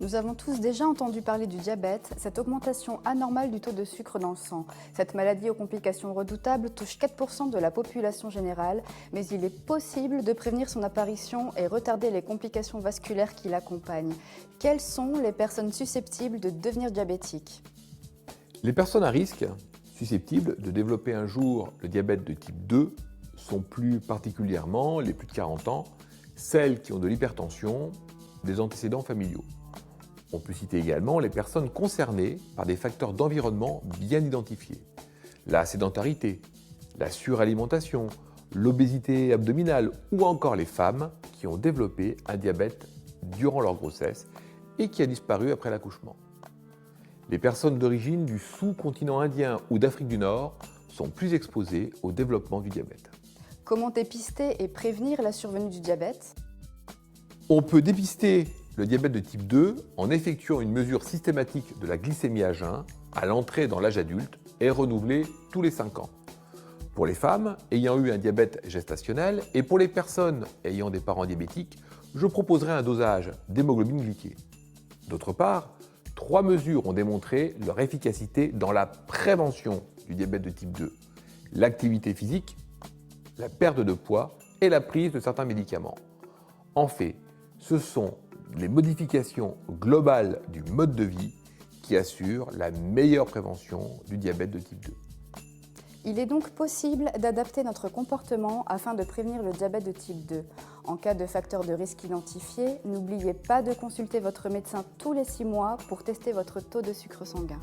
Nous avons tous déjà entendu parler du diabète, cette augmentation anormale du taux de sucre dans le sang. Cette maladie aux complications redoutables touche 4% de la population générale, mais il est possible de prévenir son apparition et retarder les complications vasculaires qui l'accompagnent. Quelles sont les personnes susceptibles de devenir diabétiques? Les personnes à risque, susceptibles de développer un jour le diabète de type 2, sont plus particulièrement les plus de 40 ans, celles qui ont de l'hypertension, des antécédents familiaux. On peut citer également les personnes concernées par des facteurs d'environnement bien identifiés. La sédentarité, la suralimentation, l'obésité abdominale ou encore les femmes qui ont développé un diabète durant leur grossesse et qui a disparu après l'accouchement. Les personnes d'origine du sous-continent indien ou d'Afrique du Nord sont plus exposées au développement du diabète. Comment dépister et prévenir la survenue du diabète? On peut dépister le diabète de type 2 en effectuant une mesure systématique de la glycémie à jeun à l'entrée dans l'âge adulte et renouvelée tous les 5 ans. Pour les femmes ayant eu un diabète gestationnel et pour les personnes ayant des parents diabétiques, je proposerai un dosage d'hémoglobine glyquée. D'autre part, 3 mesures ont démontré leur efficacité dans la prévention du diabète de type 2. L'activité physique, la perte de poids et la prise de certains médicaments. En fait, ce sont les modifications globales du mode de vie qui assurent la meilleure prévention du diabète de type 2. Il est donc possible d'adapter notre comportement afin de prévenir le diabète de type 2. En cas de facteur de risque identifié, n'oubliez pas de consulter votre médecin tous les 6 mois pour tester votre taux de sucre sanguin.